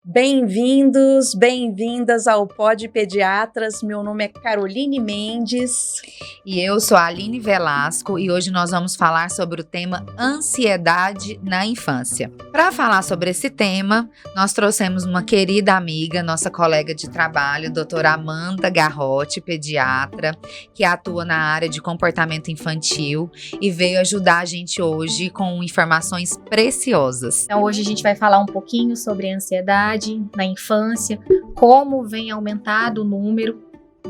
Bem-vindos, bem-vindas ao Pod Pediatras. Meu nome é Caroline Mendes. E eu sou a Aline Velasco e hoje nós vamos falar sobre o tema ansiedade na infância. Para falar sobre esse tema, nós trouxemos uma querida amiga, nossa colega de trabalho, doutora Amanda Garrote, pediatra, que atua na área de comportamento infantil e veio ajudar a gente hoje com informações preciosas. Então, hoje a gente vai falar um pouquinho sobre a ansiedade na infância, como vem aumentado o número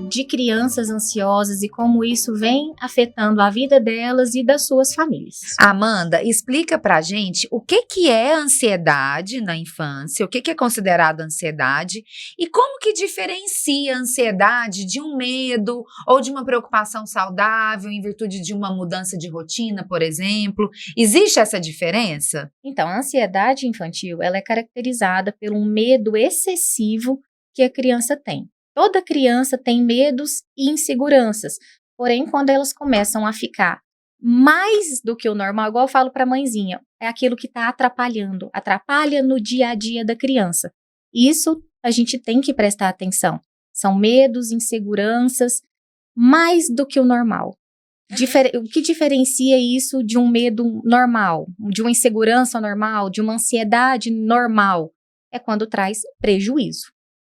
de crianças ansiosas e como isso vem afetando a vida delas e das suas famílias. Amanda, explica pra gente o que é ansiedade na infância, o que é considerado ansiedade e como que diferencia a ansiedade de um medo ou de uma preocupação saudável em virtude de uma mudança de rotina, por exemplo. Existe essa diferença? Então, a ansiedade infantil, ela é caracterizada por um medo excessivo que a criança tem. Toda criança tem medos e inseguranças, porém, quando elas começam a ficar mais do que o normal, igual eu falo para a mãezinha, é aquilo que está atrapalhando, atrapalha no dia a dia da criança. Isso a gente tem que prestar atenção. São medos, inseguranças, mais do que o normal. O que diferencia isso de um medo normal, de uma insegurança normal, de uma ansiedade normal? É quando traz prejuízo.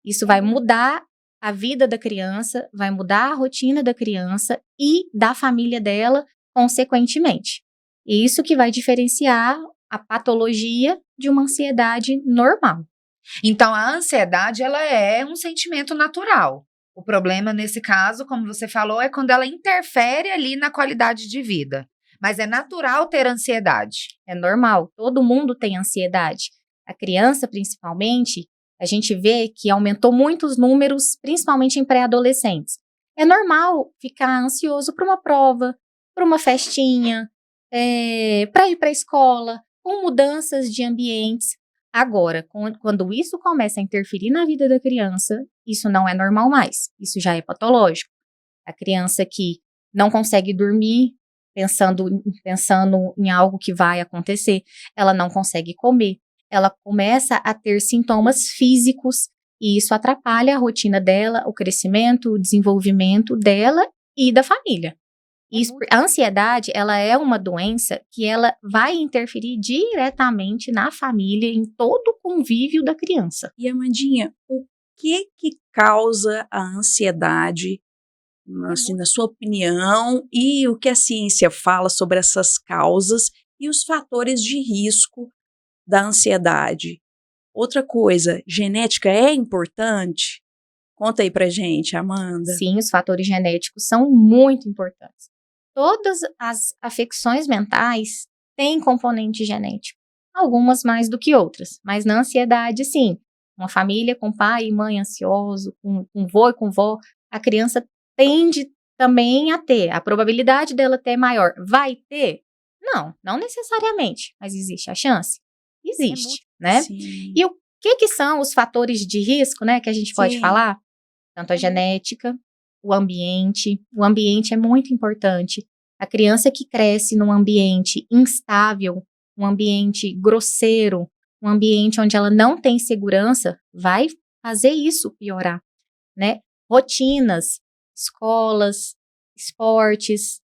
Isso vai mudar a vida da criança, vai mudar a rotina da criança e da família dela, consequentemente. E isso que vai diferenciar a patologia de uma ansiedade normal. Então, a ansiedade, ela é um sentimento natural. O problema, nesse caso, como você falou, é quando ela interfere ali na qualidade de vida. Mas é natural ter ansiedade. É normal, todo mundo tem ansiedade. A criança, principalmente, a gente vê que aumentou muito os números, principalmente em pré-adolescentes. É normal ficar ansioso para uma prova, para uma festinha, para ir para a escola, com mudanças de ambientes. Agora, quando isso começa a interferir na vida da criança, isso não é normal mais, isso já é patológico. A criança que não consegue dormir pensando em algo que vai acontecer, ela não consegue comer, ela começa a ter sintomas físicos e isso atrapalha a rotina dela, o crescimento, o desenvolvimento dela e da família. A ansiedade, ela é uma doença que ela vai interferir diretamente na família, em todo o convívio da criança. E Amandinha, o que causa a ansiedade, assim, na sua opinião, e o que a ciência fala sobre essas causas e os fatores de risco da ansiedade? Outra coisa, genética é importante? Conta aí pra gente, Amanda. Sim, os fatores genéticos são muito importantes. Todas as afecções mentais têm componente genético, algumas mais do que outras, mas na ansiedade, sim. Uma família com pai e mãe ansioso, com vô e com vó, a criança tende também a ter. A probabilidade dela ter maior. Vai ter? Não necessariamente, mas existe a chance? Existe, né? Sim. E o que são os fatores de risco, né, que a gente pode falar? Tanto a genética, o ambiente é muito importante. A criança que cresce num ambiente instável, um ambiente grosseiro, um ambiente onde ela não tem segurança, vai fazer isso piorar, né? Rotinas, escolas, esportes,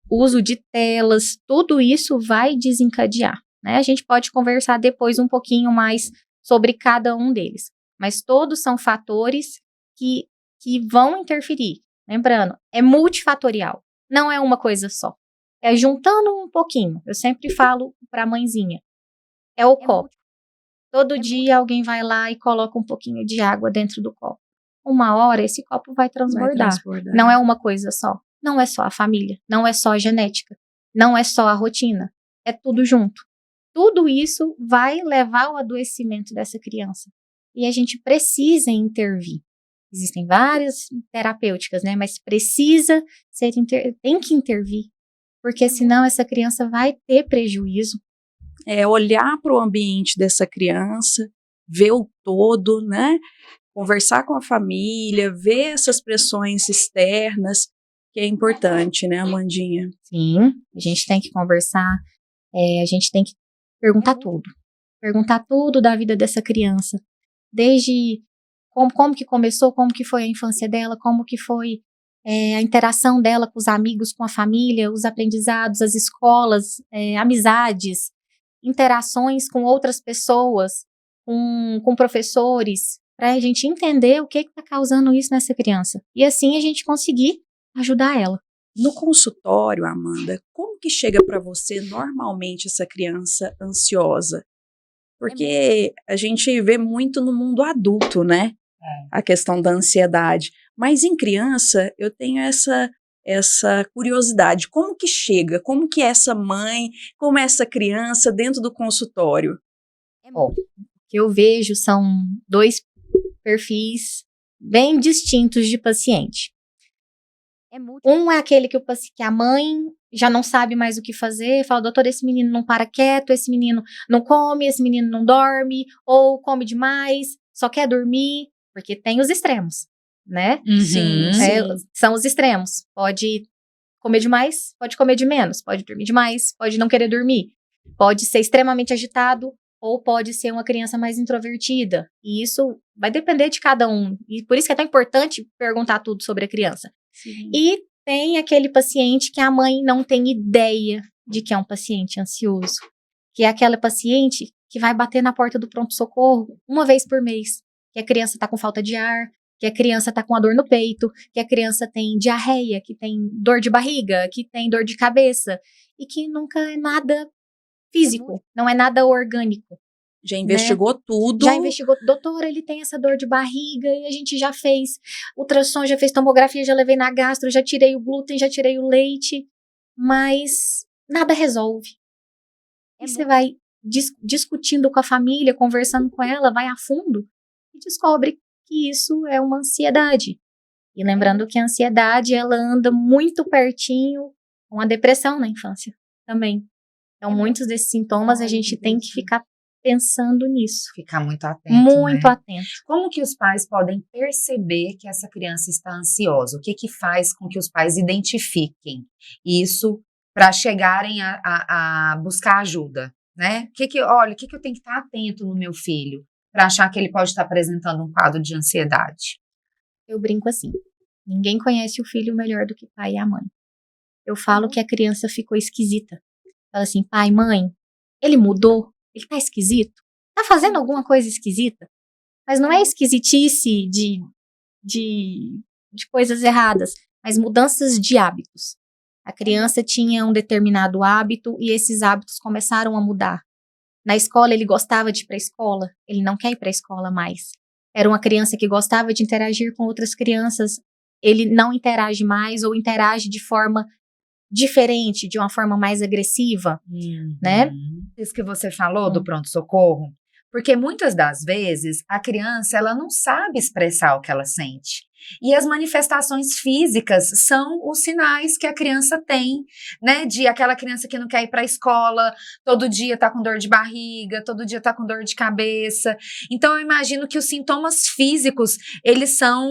uso de telas, tudo isso vai desencadear, né? A gente pode conversar depois um pouquinho mais sobre cada um deles, mas todos são fatores que vão interferir. Lembrando, é multifatorial, não é uma coisa só. É juntando um pouquinho. Eu sempre falo para a mãezinha, é o copo. Todo dia alguém vai lá e coloca um pouquinho de água dentro do copo. Uma hora esse copo vai transbordar. Não é uma coisa só. Não é só a família, não é só a genética, não é só a rotina. É tudo junto. Tudo isso vai levar ao adoecimento dessa criança. E a gente precisa intervir. Existem várias terapêuticas, né? Mas tem que intervir, porque senão essa criança vai ter prejuízo. É olhar para o ambiente dessa criança, ver o todo, né? Conversar com a família, ver essas pressões externas, que é importante, né, Amandinha? Sim, a gente tem que conversar, a gente tem que perguntar tudo. perguntar tudo da vida dessa criança, desde como que começou, como que foi a infância dela, como que foi a interação dela com os amigos, com a família, os aprendizados, as escolas, amizades, interações com outras pessoas, com professores, para a gente entender o que está causando isso nessa criança. E assim a gente conseguir ajudar ela. No consultório, Amanda, como que chega para você normalmente essa criança ansiosa? Porque a gente vê muito no mundo adulto, né? A questão da ansiedade. Mas em criança, eu tenho essa curiosidade. Como que chega? Como que é essa mãe, como é essa criança dentro do consultório? O que eu vejo são 2 perfis bem distintos de paciente. Um é aquele que a mãe já não sabe mais o que fazer, fala, doutor, esse menino não para quieto, esse menino não come, esse menino não dorme, ou come demais, só quer dormir, porque tem os extremos, né? Sim. São os extremos. Pode comer demais, pode comer de menos, pode dormir demais, pode não querer dormir, pode ser extremamente agitado, ou pode ser uma criança mais introvertida. E isso vai depender de cada um. E por isso que é tão importante perguntar tudo sobre a criança. Sim. E tem aquele paciente que a mãe não tem ideia de que é um paciente ansioso. Que é aquela paciente que vai bater na porta do pronto-socorro uma vez por mês. Que a criança está com falta de ar, que a criança está com a dor no peito, que a criança tem diarreia, que tem dor de barriga, que tem dor de cabeça. E que nunca é nada físico, não é nada orgânico. Já investigou tudo. Já investigou, doutora, ele tem essa dor de barriga, e a gente já fez ultrassom, já fez tomografia, já levei na gastro, já tirei o glúten, já tirei o leite, mas nada resolve. E você vai discutindo com a família, conversando com ela, vai a fundo, e descobre que isso é uma ansiedade. E lembrando que a ansiedade, ela anda muito pertinho com a depressão na infância também. Então, muitos desses sintomas a gente tem que ficar pensando nisso. Ficar muito atento, Muito né? atento. Como que os pais podem perceber que essa criança está ansiosa? O que que faz com que os pais identifiquem isso para chegarem a buscar ajuda, né? O que que eu tenho que estar atento no meu filho para achar que ele pode estar apresentando um quadro de ansiedade? Eu brinco assim, ninguém conhece o filho melhor do que o pai e a mãe. Eu falo que a criança ficou esquisita. Fala assim, pai, mãe, ele mudou? Ele tá esquisito? Tá fazendo alguma coisa esquisita? Mas não é esquisitice de coisas erradas, mas mudanças de hábitos. A criança tinha um determinado hábito e esses hábitos começaram a mudar. Na escola ele gostava de ir para a escola, ele não quer ir para a escola mais. Era uma criança que gostava de interagir com outras crianças, ele não interage mais ou interage de forma diferente, de uma forma mais agressiva, né? Isso que você falou do pronto-socorro, porque muitas das vezes a criança ela não sabe expressar o que ela sente. E as manifestações físicas são os sinais que a criança tem, né? De aquela criança que não quer ir para a escola, todo dia tá com dor de barriga, todo dia tá com dor de cabeça. Então eu imagino que os sintomas físicos, eles são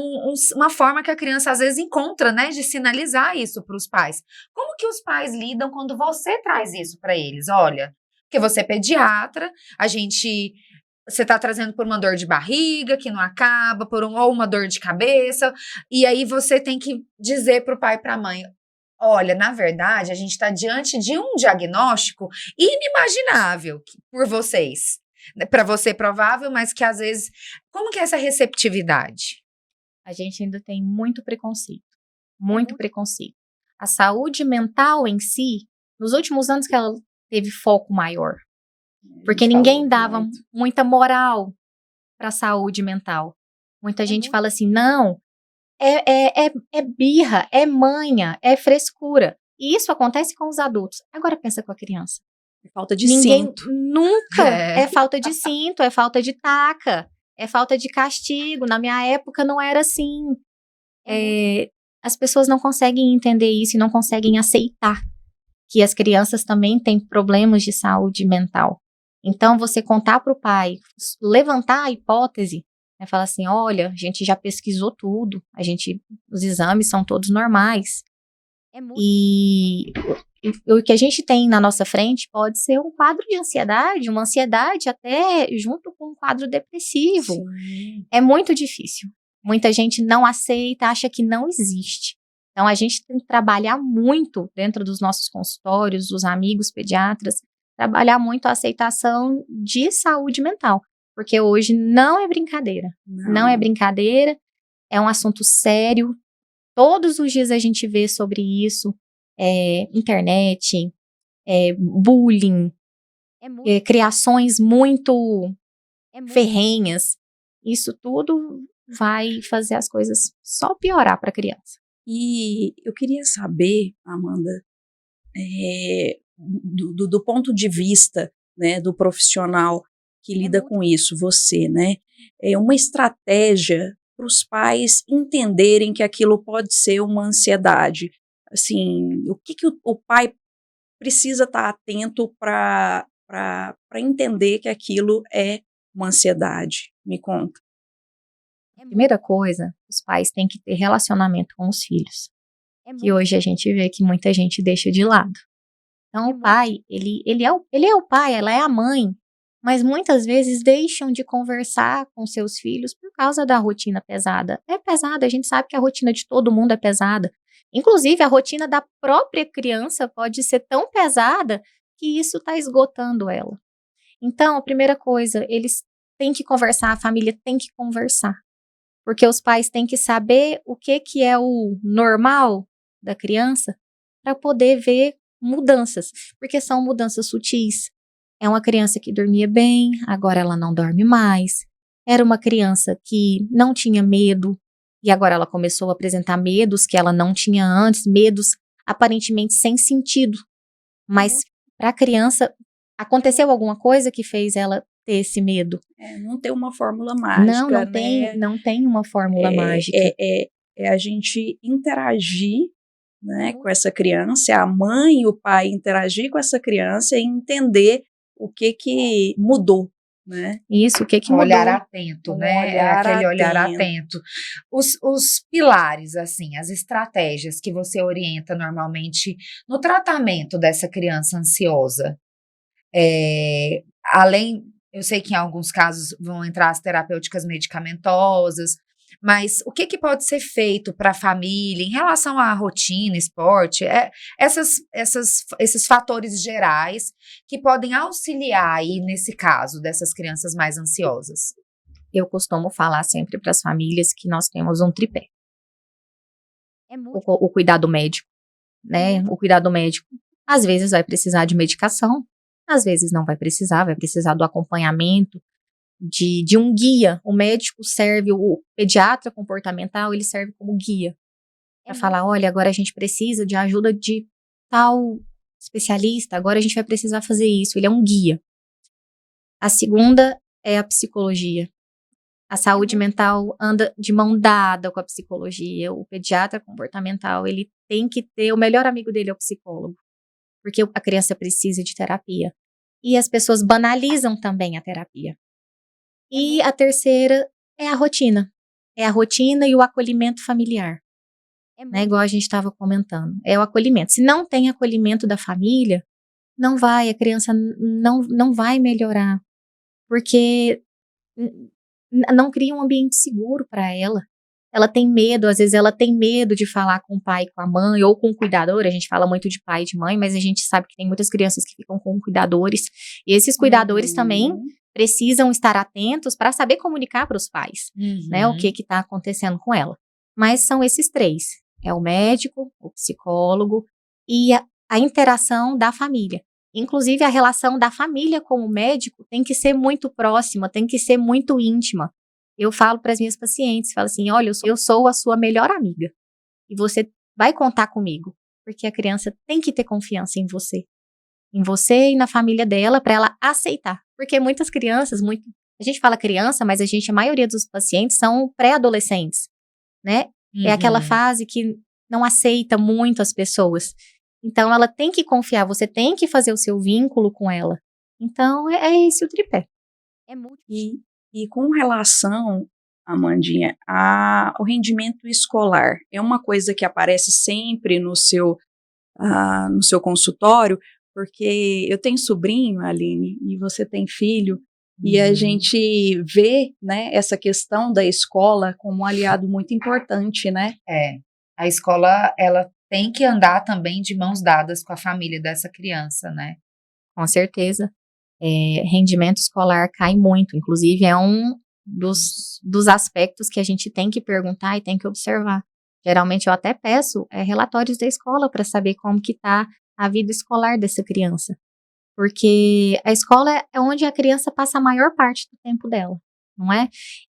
uma forma que a criança às vezes encontra, né? De sinalizar isso para os pais. Como que os pais lidam quando você traz isso para eles? Olha, porque você é pediatra, você está trazendo por uma dor de barriga que não acaba, ou uma dor de cabeça, e aí você tem que dizer para o pai e para a mãe, olha, na verdade, a gente está diante de um diagnóstico inimaginável por vocês. Para você provável, mas que às vezes... Como que é essa receptividade? A gente ainda tem muito preconceito. Muito preconceito. A saúde mental em si, nos últimos anos que ela teve foco maior. Porque ninguém dava muita moral para a saúde mental. Muita gente fala assim, não, é birra, é manha, é frescura. E isso acontece com os adultos. Agora pensa com a criança. É falta de cinto. Nunca é falta de cinto, é falta de taca, é falta de castigo. Na minha época não era assim. As pessoas não conseguem entender isso e não conseguem aceitar que as crianças também têm problemas de saúde mental. Então, você contar para o pai, levantar a hipótese, né, falar assim, olha, a gente já pesquisou tudo, os exames são todos normais. E o que a gente tem na nossa frente pode ser um quadro de ansiedade, uma ansiedade até junto com um quadro depressivo. Sim. É muito difícil. Muita gente não aceita, acha que não existe. Então, a gente tem que trabalhar muito dentro dos nossos consultórios, dos amigos pediatras, trabalhar muito a aceitação de saúde mental. Porque hoje não é brincadeira. Não é brincadeira, é um assunto sério. Todos os dias a gente vê sobre isso, internet, bullying, criações muito ferrenhas. Isso tudo vai fazer as coisas só piorar para a criança. E eu queria saber, Amanda, do ponto de vista, né, do profissional que lida com isso, você, né, é uma estratégia para os pais entenderem que aquilo pode ser uma ansiedade. Assim, o que o pai precisa estar atento para entender que aquilo é uma ansiedade? Me conta. Primeira coisa, os pais têm que ter relacionamento com os filhos, que hoje a gente vê que muita gente deixa de lado. Então, o pai, ele é o pai, ela é a mãe, mas muitas vezes deixam de conversar com seus filhos por causa da rotina pesada. É pesada, a gente sabe que a rotina de todo mundo é pesada. Inclusive, a rotina da própria criança pode ser tão pesada que isso está esgotando ela. Então, a primeira coisa, eles têm que conversar, a família tem que conversar. Porque os pais têm que saber o que é o normal da criança para poder ver mudanças, porque são mudanças sutis. É uma criança que dormia bem, agora ela não dorme mais. Era uma criança que não tinha medo e agora ela começou a apresentar medos que ela não tinha antes, medos aparentemente sem sentido. Mas para a criança, aconteceu alguma coisa que fez ela ter esse medo? Não tem uma fórmula mágica, não tem uma fórmula mágica. É a gente interagir, né, com essa criança, a mãe e o pai interagir com essa criança e entender o que mudou, né? Isso, o que um mudou. Olhar atento, né? Aquele olhar atento. Os pilares, assim, as estratégias que você orienta normalmente no tratamento dessa criança ansiosa. Além, eu sei que em alguns casos vão entrar as terapêuticas medicamentosas, mas o que pode ser feito para a família em relação à rotina, esporte, esses fatores gerais que podem auxiliar aí nesse caso dessas crianças mais ansiosas? Eu costumo falar sempre para as famílias que nós temos um tripé. O cuidado médico, né? O cuidado médico, às vezes vai precisar de medicação, às vezes não vai precisar do acompanhamento, de um guia. O médico serve, o pediatra comportamental, ele serve como guia. Para falar, olha, agora a gente precisa de ajuda de tal especialista, agora a gente vai precisar fazer isso. Ele é um guia. A segunda é a psicologia. A saúde mental anda de mão dada com a psicologia. O pediatra comportamental, ele tem que ter, o melhor amigo dele é o psicólogo, porque a criança precisa de terapia. E as pessoas banalizam também a terapia. E a terceira é a rotina. É a rotina e o acolhimento familiar. Né, igual a gente estava comentando. É o acolhimento. Se não tem acolhimento da família, a criança não vai melhorar. Porque não cria um ambiente seguro para ela. Ela tem medo, às vezes ela tem medo de falar com o pai, com a mãe, ou com o cuidador. A gente fala muito de pai e de mãe, mas a gente sabe que tem muitas crianças que ficam com cuidadores. E esses cuidadores também precisam estar atentos para saber comunicar para os pais, né, o que está acontecendo com ela. Mas são esses três. É o médico, o psicólogo e a interação da família. Inclusive, a relação da família com o médico tem que ser muito próxima, tem que ser muito íntima. Eu falo para as minhas pacientes, falo assim, olha, eu sou a sua melhor amiga e você vai contar comigo, porque a criança tem que ter confiança em você e na família dela para ela aceitar, porque muitas crianças, a gente fala criança, mas a maioria dos pacientes são pré-adolescentes, né? É aquela fase que não aceita muito as pessoas. Então, ela tem que confiar, você tem que fazer o seu vínculo com ela. Então, é esse o tripé. E com relação, Amandinha, ao rendimento escolar, é uma coisa que aparece sempre no seu no seu consultório, porque eu tenho sobrinho, Aline, e você tem filho, e a gente vê, né, essa questão da escola como um aliado muito importante, né? A escola, ela tem que andar também de mãos dadas com a família dessa criança, né? Com certeza. Rendimento escolar cai muito, inclusive é um dos aspectos que a gente tem que perguntar e tem que observar. Geralmente eu até peço relatórios da escola para saber como que está a vida escolar dessa criança. Porque a escola é onde a criança passa a maior parte do tempo dela, não é?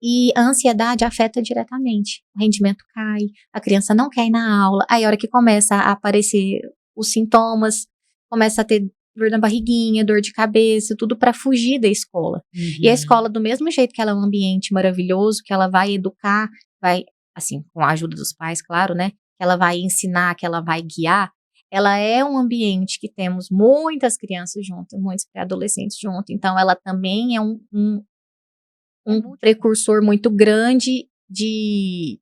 E a ansiedade afeta diretamente. O rendimento cai, a criança não quer ir na aula, aí a hora que começa a aparecer os sintomas, começa a ter dor na barriguinha, dor de cabeça, tudo para fugir da escola. E a escola, do mesmo jeito que ela é um ambiente maravilhoso, que ela vai educar, vai, assim, com a ajuda dos pais, claro, né? Que ela vai ensinar, que ela vai guiar, ela é um ambiente que temos muitas crianças juntas, muitos pré-adolescentes juntos, então ela também é um precursor muito grande de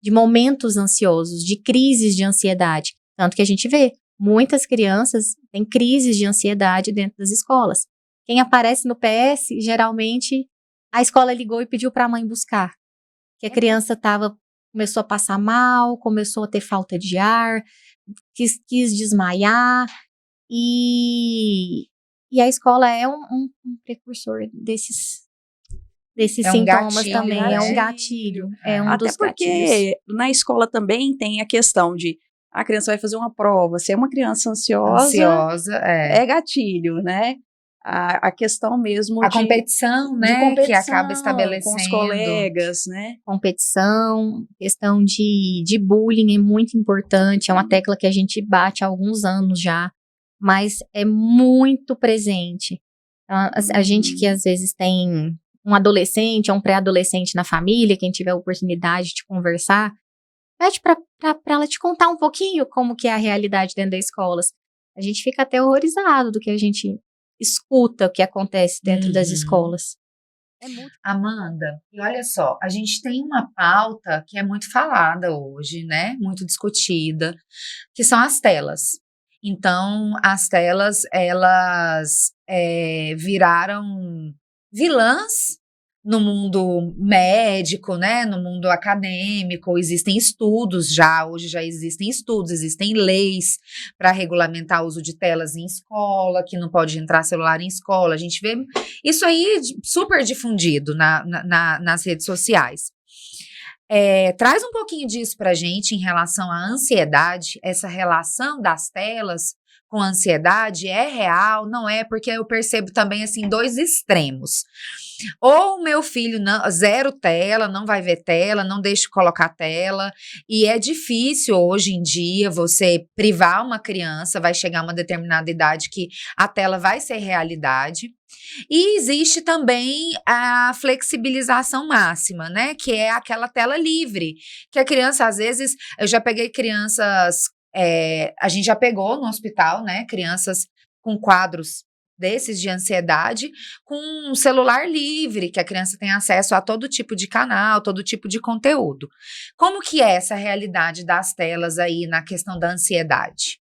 momentos ansiosos, de crises de ansiedade. Tanto que a gente vê, muitas crianças têm crises de ansiedade dentro das escolas. Quem aparece no PS, geralmente, a escola ligou e pediu para a mãe buscar. Que a criança começou a passar mal, começou a ter falta de ar, quis desmaiar, e a escola é um precursor desses sintomas gatilho, também, né? é um gatilho, é um Até dos porque gatilhos. na escola também tem a questão de a criança vai fazer uma prova, se é uma criança ansiosa é gatilho, né? A questão mesmo A competição, né, competição que acaba estabelecendo. com os colegas, né? Competição, questão de bullying é muito importante, é uma tecla que a gente bate há alguns anos já, mas é muito presente. A gente que às vezes tem um adolescente ou um pré-adolescente na família, quem tiver a oportunidade de conversar, pede para ela te contar um pouquinho como que é a realidade dentro das escolas. A gente fica até horrorizado do que a gente escuta o que acontece dentro das escolas. Amanda, e olha só, a gente tem uma pauta que é muito falada hoje, né? Muito discutida, que são as telas. Então, as telas, elas viraram vilãs no mundo médico, né? No mundo acadêmico, existem estudos hoje já existem estudos, existem leis para regulamentar o uso de telas em escola, que não pode entrar celular em escola. A gente vê isso aí super difundido nas redes sociais. Traz um pouquinho disso pra gente em relação à ansiedade, essa relação das telas com a ansiedade é real, não é? Porque eu percebo também, assim, dois extremos. Ou o meu filho zero tela, não vai ver tela, não deixa colocar tela, e é difícil hoje em dia você privar uma criança, vai chegar uma determinada idade que a tela vai ser realidade. E existe também a flexibilização máxima, né? Que é aquela tela livre, que a criança, às vezes, eu já peguei crianças, a gente já pegou no hospital, né? Crianças com quadros desses de ansiedade, com um celular livre, que a criança tem acesso a todo tipo de canal, todo tipo de conteúdo. Como que é essa realidade das telas aí na questão da ansiedade?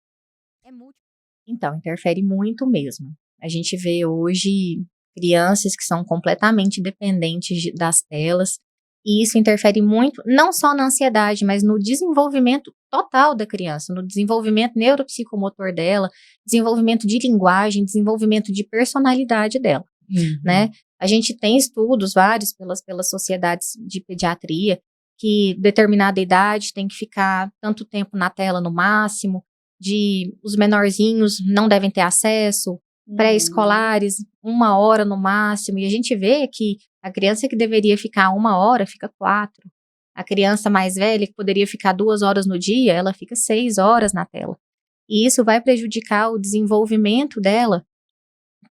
Então, interfere muito mesmo. A gente vê hoje crianças que são completamente dependentes das telas, e isso interfere muito, não só na ansiedade, mas no desenvolvimento total da criança, no desenvolvimento neuropsicomotor dela, desenvolvimento de linguagem, desenvolvimento de personalidade dela, né? A gente tem estudos vários pelas sociedades de pediatria, que determinada idade tem que ficar tanto tempo na tela no máximo, os menorzinhos não devem ter acesso, pré-escolares, 1 hora no máximo, e a gente vê que a criança que deveria ficar 1 hora, fica 4. A criança mais velha, que poderia ficar 2 horas no dia, ela fica 6 horas na tela. E isso vai prejudicar o desenvolvimento dela,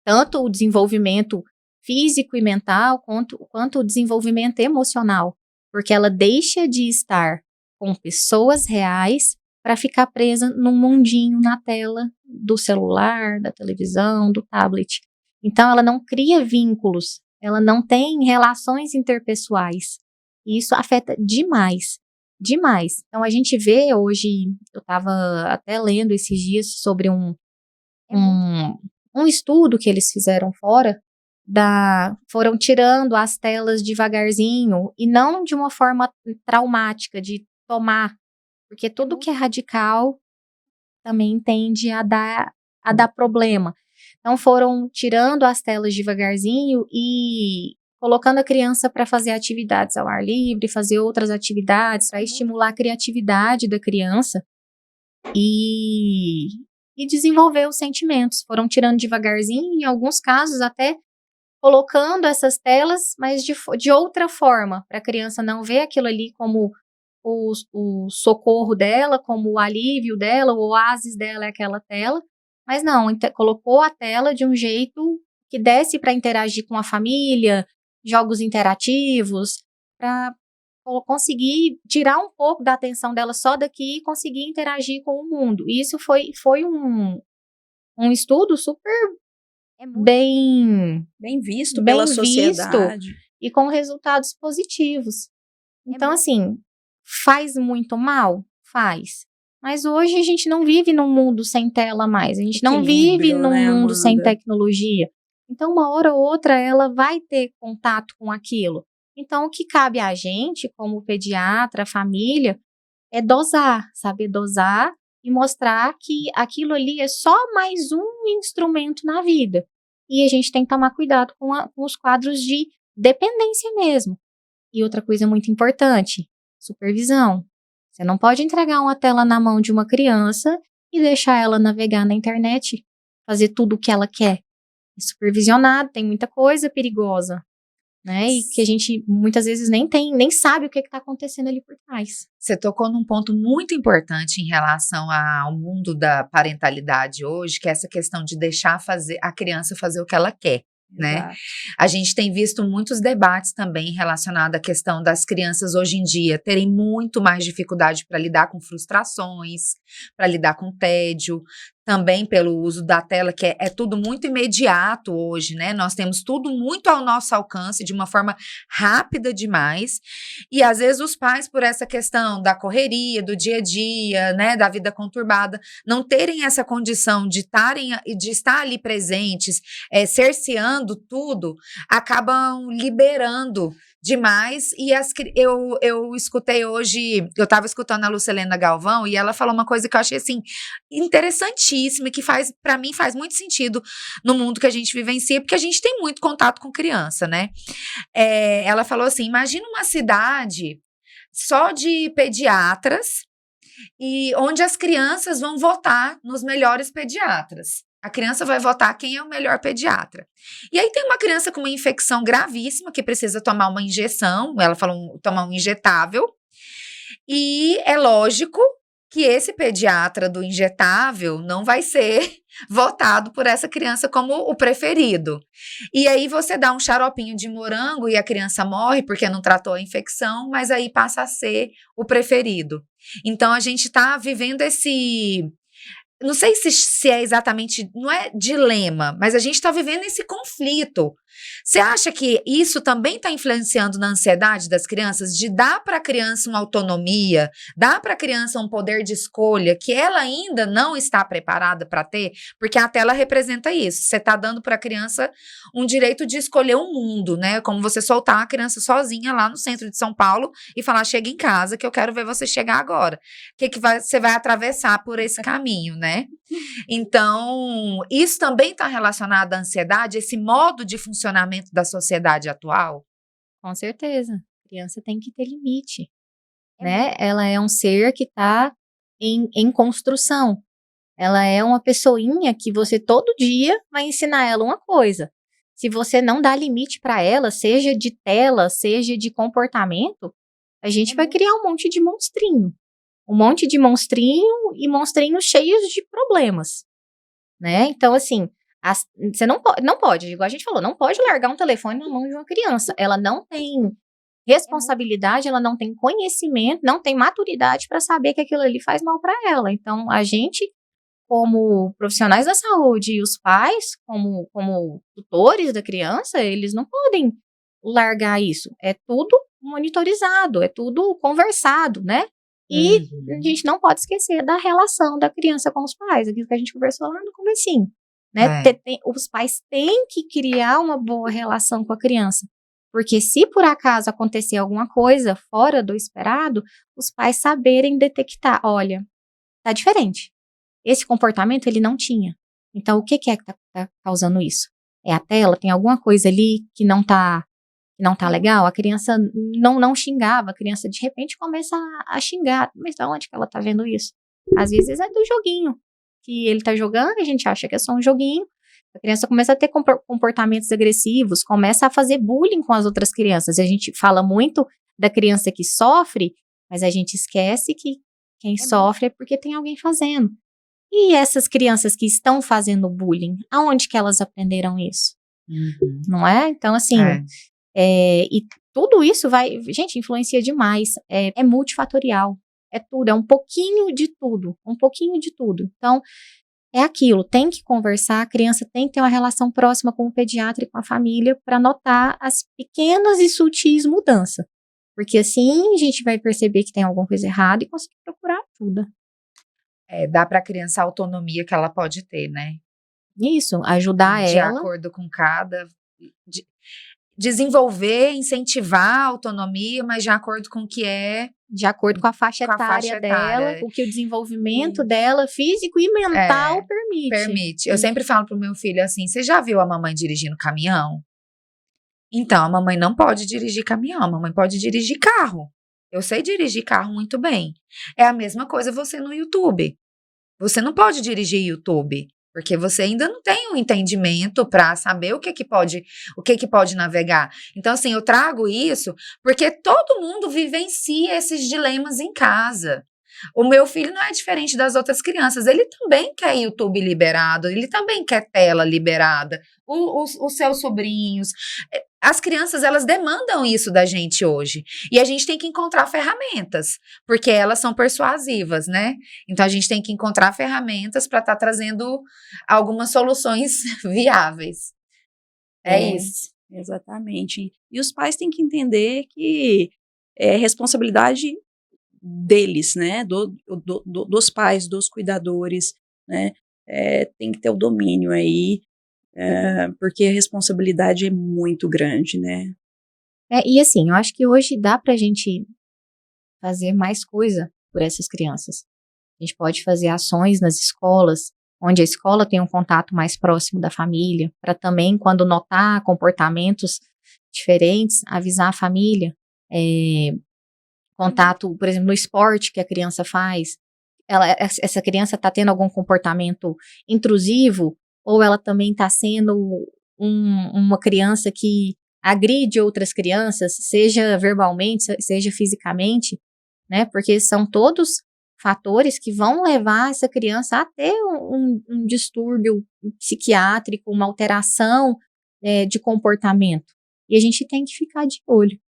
tanto o desenvolvimento físico e mental, quanto o desenvolvimento emocional, porque ela deixa de estar com pessoas reais para ficar presa num mundinho na tela do celular, da televisão, do tablet. Então, ela não cria vínculos, ela não tem relações interpessoais. E isso afeta demais. demais. Então, a gente vê hoje, eu estava até lendo esses dias sobre um estudo que eles fizeram fora, foram tirando as telas devagarzinho, e não de uma forma traumática, de tomar, porque tudo que é radical também tende a dar problema. Então, foram tirando as telas devagarzinho e colocando a criança para fazer atividades ao ar livre, fazer outras atividades, para estimular a criatividade da criança e desenvolver os sentimentos. Foram tirando devagarzinho, em alguns casos até colocando essas telas, mas de outra forma, para a criança não ver aquilo ali como o socorro dela, como o alívio dela, o oásis dela é aquela tela, mas não, colocou a tela de um jeito que desse para interagir com a família, jogos interativos, para conseguir tirar um pouco da atenção dela só daqui e conseguir interagir com o mundo. E isso foi um estudo super bem visto pela sociedade. E com resultados positivos. Então, assim, faz muito mal? Faz. Mas hoje a gente não vive num mundo sem tela mais. A gente não vive num mundo sem tecnologia. Então, uma hora ou outra, ela vai ter contato com aquilo. Então, o que cabe a gente, como pediatra, família, é dosar, saber dosar e mostrar que aquilo ali é só mais um instrumento na vida. E a gente tem que tomar cuidado com os quadros de dependência mesmo. E outra coisa muito importante, supervisão. Você não pode entregar uma tela na mão de uma criança e deixar ela navegar na internet, fazer tudo o que ela quer. É supervisionado, tem muita coisa perigosa, né? E que a gente muitas vezes nem sabe o que está acontecendo ali por trás. Você tocou num ponto muito importante em relação ao mundo da parentalidade hoje, que é essa questão de deixar a criança fazer o que ela quer. Né? A gente tem visto muitos debates também relacionados à questão das crianças hoje em dia terem muito mais dificuldade para lidar com frustrações, para lidar com tédio, também pelo uso da tela, que é tudo muito imediato hoje, né? Nós temos tudo muito ao nosso alcance, de uma forma rápida demais, e às vezes os pais, por essa questão da correria, do dia a dia, né, da vida conturbada, não terem essa condição de estar ali presentes, cerceando tudo, acabam liberando demais. E eu escutei hoje, eu estava escutando a Lucilena Galvão, e ela falou uma coisa que eu achei assim interessantíssima, e que para mim faz muito sentido no mundo que a gente vivencia, porque a gente tem muito contato com criança, né? Ela falou assim: imagina uma cidade só de pediatras, e onde as crianças vão votar nos melhores pediatras. A criança vai votar quem é o melhor pediatra. E aí tem uma criança com uma infecção gravíssima que precisa tomar uma injeção, ela falou tomar um injetável, e é lógico que esse pediatra do injetável não vai ser votado por essa criança como o preferido. E aí você dá um xaropinho de morango e a criança morre porque não tratou a infecção, mas aí passa a ser o preferido. Então a gente está vivendo não sei se é exatamente, não é dilema, mas a gente está vivendo esse conflito. Você acha que isso também está influenciando na ansiedade das crianças, de dar para a criança uma autonomia, dar para a criança um poder de escolha que ela ainda não está preparada para ter? Porque a tela representa isso. Você está dando para a criança um direito de escolher o mundo, né? Como você soltar a criança sozinha lá no centro de São Paulo e falar: chega em casa que eu quero ver você chegar agora. O que você vai atravessar por esse caminho, né? Então, isso também está relacionado à ansiedade, esse modo de funcionamento da sociedade atual? Com certeza. A criança tem que ter limite, né? Ela é um ser que está em construção. Ela é uma pessoinha que você todo dia vai ensinar ela uma coisa. Se você não dá limite para ela, seja de tela, seja de comportamento, a gente vai criar um monte de monstrinho. Um monte de monstrinho e monstrinhos cheios de problemas, né? Então, assim, você não pode, igual a gente falou, não pode largar um telefone na mão de uma criança. Ela não tem responsabilidade, ela não tem conhecimento, não tem maturidade para saber que aquilo ali faz mal para ela. Então, a gente, como profissionais da saúde, e os pais, como tutores da criança, eles não podem largar isso. É tudo monitorizado, é tudo conversado, né? E a gente não pode esquecer da relação da criança com os pais, aquilo que a gente conversou lá no comecinho, né? Os pais têm que criar uma boa relação com a criança, porque se por acaso acontecer alguma coisa fora do esperado, os pais saberem detectar, olha, tá diferente. Esse comportamento ele não tinha. Então, o que é que tá causando isso? É a tela? Tem alguma coisa ali que não tá legal? A criança não xingava, a criança de repente começa a xingar. Mas de onde que ela tá vendo isso? Às vezes é do joguinho que ele tá jogando, a gente acha que é só um joguinho. A criança começa a ter comportamentos agressivos, começa a fazer bullying com as outras crianças. E a gente fala muito da criança que sofre, mas a gente esquece que quem sofre é porque tem alguém fazendo. E essas crianças que estão fazendo bullying, aonde que elas aprenderam isso? Não é? Então, assim, e tudo isso gente, influencia demais. É multifatorial. É tudo, é um pouquinho de tudo. Um pouquinho de tudo. Então, é aquilo, tem que conversar, a criança tem que ter uma relação próxima com o pediatra e com a família para notar as pequenas e sutis mudanças. Porque assim a gente vai perceber que tem alguma coisa errada e conseguir procurar ajuda. Dá para a criança a autonomia que ela pode ter, né? Isso, ajudar de ela. De acordo com desenvolver, incentivar a autonomia, mas de acordo com o que é... De acordo com a faixa etária dela, o que o desenvolvimento dela, físico e mental, permite. Eu sempre falo pro meu filho assim, você já viu a mamãe dirigindo caminhão? Então, a mamãe não pode dirigir caminhão, a mamãe pode dirigir carro. Eu sei dirigir carro muito bem. É a mesma coisa você no YouTube. Você não pode dirigir YouTube, porque você ainda não tem um entendimento para saber o que que pode navegar. Então, assim, eu trago isso porque todo mundo vivencia esses dilemas em casa. O meu filho não é diferente das outras crianças, ele também quer YouTube liberado, ele também quer tela liberada, os seus sobrinhos. As crianças, elas demandam isso da gente hoje, e a gente tem que encontrar ferramentas, porque elas são persuasivas, né? Então a gente tem que encontrar ferramentas para estar trazendo algumas soluções viáveis. É isso. Exatamente. E os pais têm que entender que é responsabilidade deles, né, dos pais, dos cuidadores, né, tem que ter o domínio aí, porque a responsabilidade é muito grande, né. E assim, eu acho que hoje dá pra gente fazer mais coisa por essas crianças. A gente pode fazer ações nas escolas, onde a escola tem um contato mais próximo da família, para também, quando notar comportamentos diferentes, avisar a família, contato, por exemplo, no esporte que a criança faz, essa criança está tendo algum comportamento intrusivo, ou ela também está sendo uma criança que agride outras crianças, seja verbalmente, seja fisicamente, né? Porque são todos fatores que vão levar essa criança a ter um distúrbio psiquiátrico, uma alteração de comportamento. E a gente tem que ficar de olho.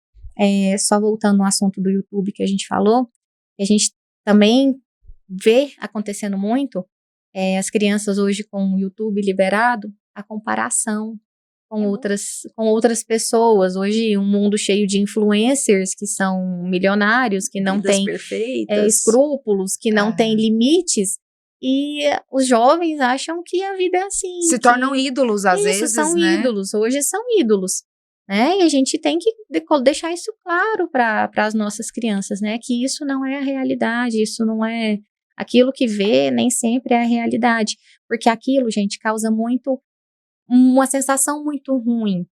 Só voltando no assunto do YouTube que a gente falou, a gente também vê acontecendo muito, as crianças hoje com o YouTube liberado, a comparação com outras pessoas. Hoje, um mundo cheio de influencers que são milionários, que não têm escrúpulos, que não têm limites, e os jovens acham que a vida é assim. Se tornam ídolos, às vezes, são né? ídolos, hoje são ídolos. E a gente tem que deixar isso claro para as nossas crianças, né? Que isso não é a realidade, isso não é aquilo que vê, nem sempre é a realidade. Porque aquilo, gente, causa uma sensação muito ruim.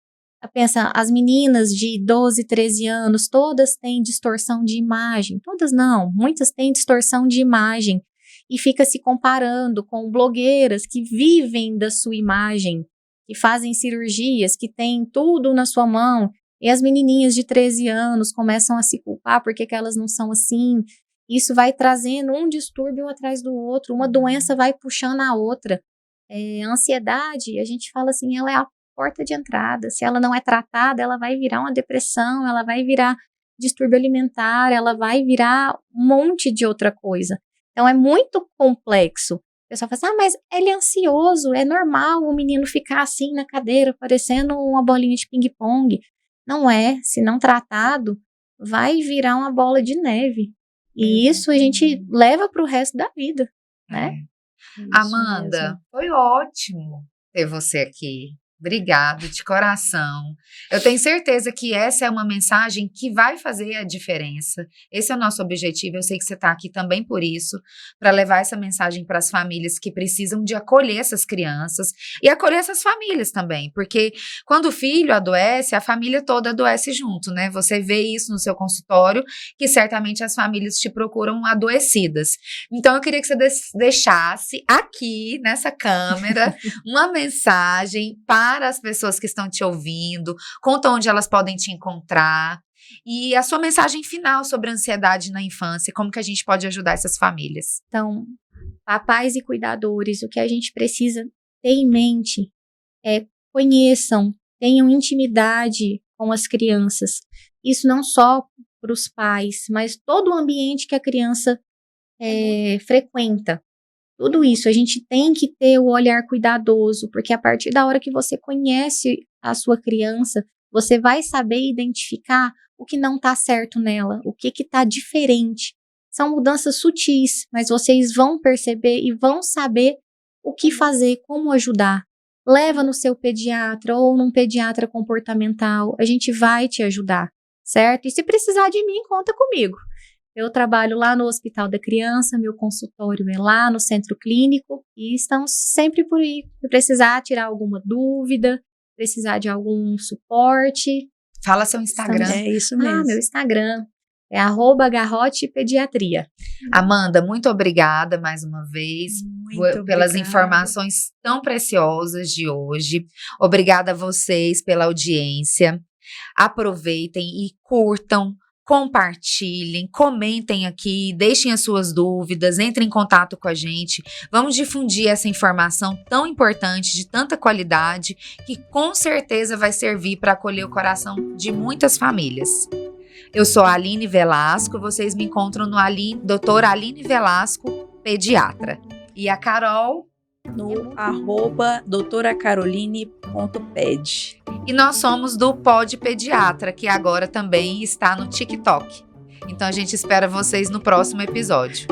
Pensa, as meninas de 12, 13 anos, todas têm distorção de imagem. Todas não, muitas têm distorção de imagem. E fica se comparando com blogueiras que vivem da sua imagem, que fazem cirurgias, que têm tudo na sua mão, e as menininhas de 13 anos começam a se culpar porque que elas não são assim. Isso vai trazendo um distúrbio atrás do outro, uma doença vai puxando a outra. A ansiedade, a gente fala assim, ela é a porta de entrada. Se ela não é tratada, ela vai virar uma depressão, ela vai virar distúrbio alimentar, ela vai virar um monte de outra coisa. Então é muito complexo. O pessoal fala assim, mas ele é ansioso, é normal o menino ficar assim na cadeira, parecendo uma bolinha de ping-pong. Não é, se não tratado, vai virar uma bola de neve. E isso a gente leva para o resto da vida, né? Amanda, foi ótimo ter você aqui. Obrigado de coração. Eu tenho certeza que essa é uma mensagem que vai fazer a diferença. Esse é o nosso objetivo. Eu sei que você está aqui também por isso, para levar essa mensagem para as famílias que precisam de acolher essas crianças e acolher essas famílias também, porque quando o filho adoece, a família toda adoece junto, né? Você vê isso no seu consultório, que certamente as famílias te procuram adoecidas. Então, eu queria que você deixasse aqui, nessa câmera, uma mensagem para as pessoas que estão te ouvindo, conta onde elas podem te encontrar e a sua mensagem final sobre a ansiedade na infância, como que a gente pode ajudar essas famílias. Então, papais e cuidadores, o que a gente precisa ter em mente é conheçam, tenham intimidade com as crianças. Isso não só para os pais, mas todo o ambiente que a criança frequenta. Tudo isso, a gente tem que ter o olhar cuidadoso, porque a partir da hora que você conhece a sua criança, você vai saber identificar o que não está certo nela, o que está diferente. São mudanças sutis, mas vocês vão perceber e vão saber o que fazer, como ajudar. Leva no seu pediatra ou num pediatra comportamental, a gente vai te ajudar, certo? E se precisar de mim, conta comigo. Eu trabalho lá no Hospital da Criança, meu consultório é lá no centro clínico e estamos sempre por aí. Se precisar tirar alguma dúvida, precisar de algum suporte. Fala seu Instagram. É isso mesmo. Meu Instagram é @garrotepediatria. Amanda, muito obrigada mais uma vez pelas informações tão preciosas de hoje. Obrigada a vocês pela audiência. Aproveitem e curtam, compartilhem, comentem aqui, deixem as suas dúvidas, entrem em contato com a gente. Vamos difundir essa informação tão importante, de tanta qualidade, que com certeza vai servir para acolher o coração de muitas famílias. Eu sou a Aline Velasco, vocês me encontram no doutora Aline Velasco, pediatra. E a Carol? No @doutoracaroline.ped. E nós somos do Pod Pediatra, que agora também está no TikTok. Então a gente espera vocês no próximo episódio.